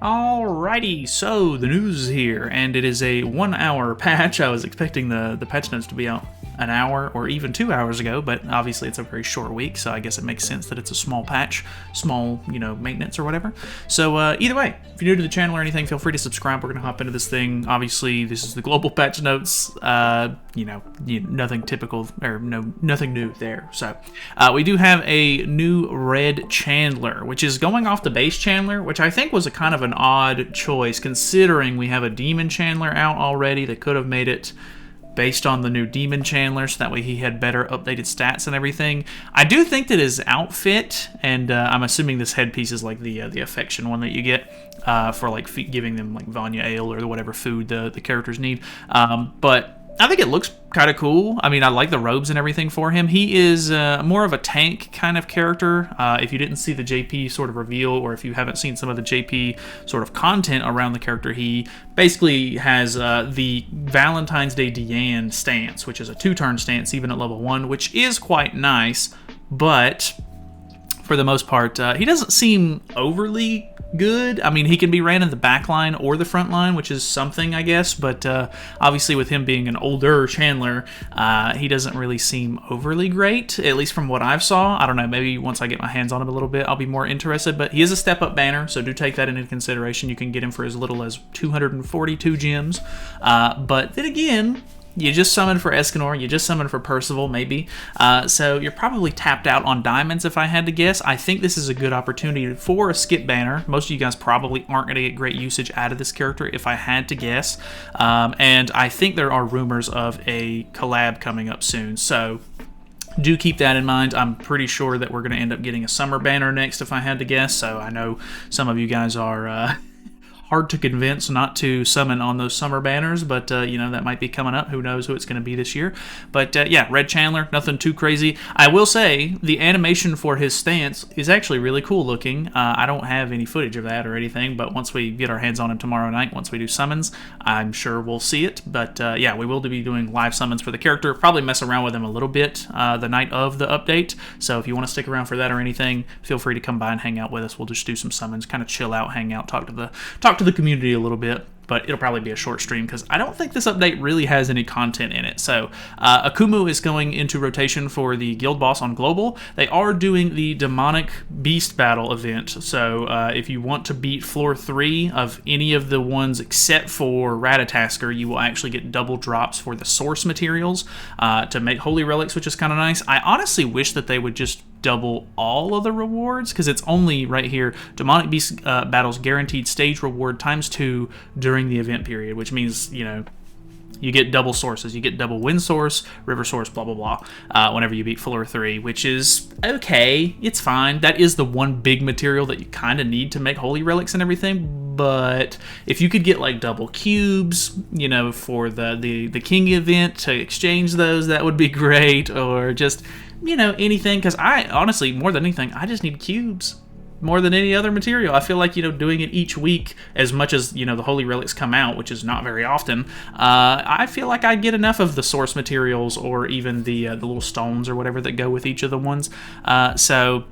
Alrighty, so the news is here, and it is a 1 hour patch. I was expecting the patch notes to be out an hour or even 2 hours ago, but obviously it's a very short week, so I guess it makes sense that it's a small patch, small, maintenance or whatever. So either way, if you're new to the channel or anything, feel free to subscribe. We're going to hop into this thing. Obviously, this is the global patch notes. Nothing typical, or nothing new there. So we do have a new red Chandler, which is going off the base Chandler, which I think was a kind of an odd choice, considering we have a demon Chandler out already. They could have made it based on the new demon Chandler, so that way he had better updated stats and everything. I do think that his outfit, and I'm assuming this headpiece is like the affection one that you get for like giving them like Vanya ale or whatever food the characters need. But I think it looks kind of cool. I mean, I like the robes and everything for him. He is more of a tank kind of character. If you didn't see the JP sort of reveal, or if you haven't seen some of the JP sort of content around the character, he basically has the Valentine's Day Deanne stance, which is a 2-turn stance even at level 1, which is quite nice, but for the most part, he doesn't seem overly good. I mean, he can be ran in the back line or the front line, which is something, I guess, but obviously with him being an older Chandler, he doesn't really seem overly great, at least from what I've saw. I don't know, maybe once I get my hands on him a little bit, I'll be more interested, but he is a step-up banner, so do take that into consideration. You can get him for as little as 242 gems, but then again, you just summoned for Escanor, you just summoned for Percival, maybe. So you're probably tapped out on diamonds if I had to guess. I think this is a good opportunity for a skip banner. Most of you guys probably aren't going to get great usage out of this character if I had to guess. And I think there are rumors of a collab coming up soon. So do keep that in mind. I'm pretty sure that we're going to end up getting a summer banner next if I had to guess. So I know some of you guys are hard to convince not to summon on those summer banners, but that might be coming up. Who knows who it's going to be this year. But yeah, red Chandler, nothing too crazy. I will say the animation for his stance is actually really cool looking. I don't have any footage of that or anything, but once we get our hands on him tomorrow night, once we do summons, I'm sure we'll see it. But yeah, we will be doing live summons for the character. Probably mess around with him a little bit the night of the update. So if you want to stick around for that or anything, feel free to come by and hang out with us. We'll just do some summons, kind of chill out, hang out, talk to the community a little bit, but it'll probably be a short stream because I don't think this update really has any content in it. So Akumu is going into rotation for the guild boss on global. They are doing the demonic beast battle event, so if you want to beat floor 3 of any of the ones except for Ratatasker, you will actually get double drops for the source materials to make holy relics, which is kind of nice. I honestly wish that they would just double all of the rewards, because it's only right here, demonic beast battles guaranteed stage reward ×2 during the event period, which means you get double sources. You get double wind source, river source, blah blah blah whenever you beat floor 3, which is okay, it's fine. That is the one big material that you kind of need to make holy relics and everything. But if you could get like double cubes, for the king event to exchange those, that would be great. Or just anything, because I honestly, more than anything, I just need cubes more than any other material. I feel like, doing it each week, as much as, the holy relics come out, which is not very often, I feel like I get enough of the source materials, or even the little stones or whatever that go with each of the ones. So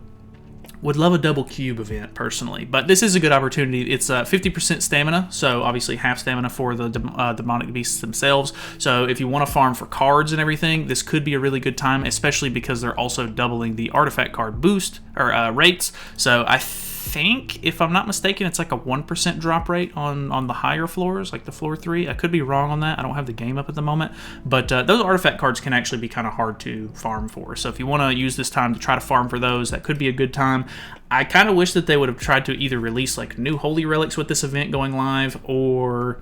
would love a double cube event personally, but this is a good opportunity. It's 50% stamina, so obviously half stamina for the demonic beasts themselves. So if you want to farm for cards and everything, this could be a really good time, especially because they're also doubling the artifact card boost or rates. So I think, if I'm not mistaken, it's like a 1% drop rate on the higher floors, like the floor 3. I could be wrong on that. I don't have the game up at the moment, but those artifact cards can actually be kind of hard to farm for. So if you want to use this time to try to farm for those, that could be a good time. I kind of wish that they would have tried to either release like new holy relics with this event going live, or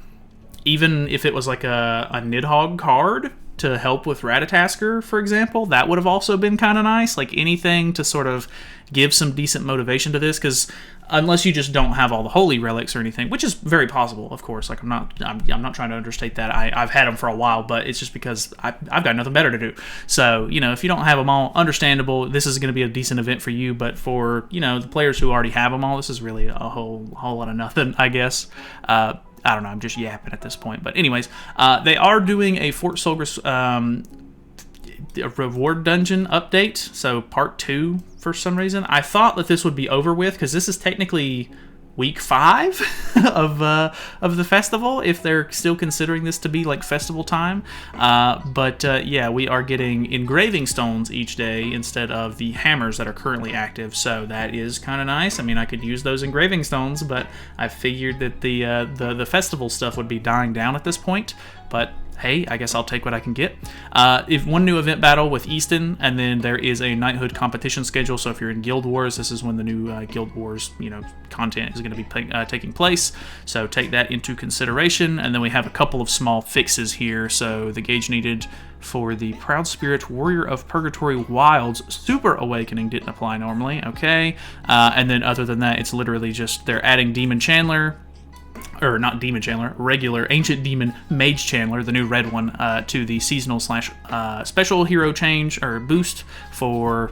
even if it was like a Nidhogg card to help with Ratatasker, for example, that would have also been kind of nice. Like anything to sort of give some decent motivation to this, because unless you just don't have all the holy relics or anything, which is very possible, of course. Like I'm not trying to understate that. I've had them for a while, but it's just because I've got nothing better to do. So if you don't have them all, understandable. This is going to be a decent event for you, but for the players who already have them all, this is really a whole lot of nothing, I guess. I don't know, I'm just yapping at this point. But anyways, they are doing a Fort Solgris reward dungeon update, so part 2 for some reason. I thought that this would be over with, because this is technically week 5 of the festival, if they're still considering this to be like festival time. But yeah, we are getting engraving stones each day instead of the hammers that are currently active, so that is kind of nice. I mean, I could use those engraving stones, but I figured that the festival stuff would be dying down at this point. But hey, I guess I'll take what I can get. If one new event battle with Easton, and then there is a knighthood competition schedule. So if you're in Guild Wars, this is when the new Guild Wars, content is going to be taking place. So take that into consideration. And then we have a couple of small fixes here. So the gauge needed for the Proud Spirit Warrior of Purgatory Wilds Super Awakening didn't apply normally. Okay, and then other than that, it's literally just they're adding Demon Chandler. Or not Demon Chandler, regular Ancient Demon Mage Chandler, the new red one, to the seasonal / special hero change or boost for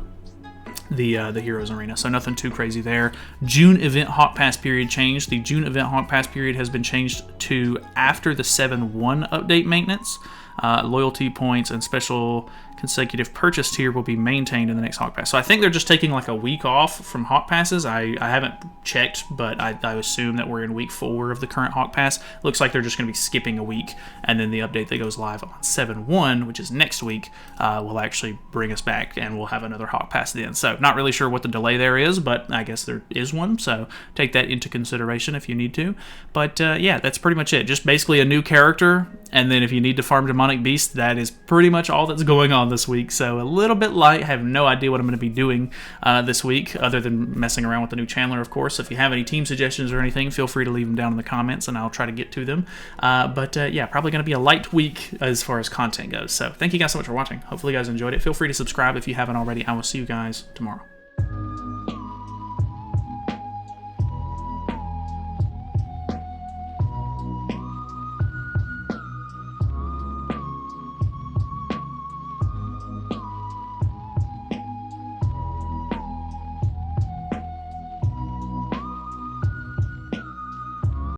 the Heroes Arena. So nothing too crazy there. June event Hawk Pass period changed. The June event Hawk Pass period has been changed to after the 7.1 update maintenance. Loyalty points and special consecutive purchase tier will be maintained in the next Hawk Pass. So I think they're just taking like a week off from Hawk Passes. I haven't checked, but I assume that we're in week 4 of the current Hawk Pass. Looks like they're just going to be skipping a week, and then the update that goes live on 7.1, which is next week, will actually bring us back, and we'll have another Hawk Pass then. So not really sure what the delay there is, but I guess there is one, so take that into consideration if you need to. But yeah, that's pretty much it. Just basically a new character, and then if you need to farm Demonic Beast, that is pretty much all that's going on this week. So a little bit light. I have no idea what I'm going to be doing this week other than messing around with the new Chandler, of course. If you have any team suggestions or anything, feel free to leave them down in the comments and I'll try to get to them. But yeah, probably going to be a light week as far as content goes. So thank you guys so much for watching. Hopefully you guys enjoyed it. Feel free to subscribe if you haven't already. I will see you guys tomorrow.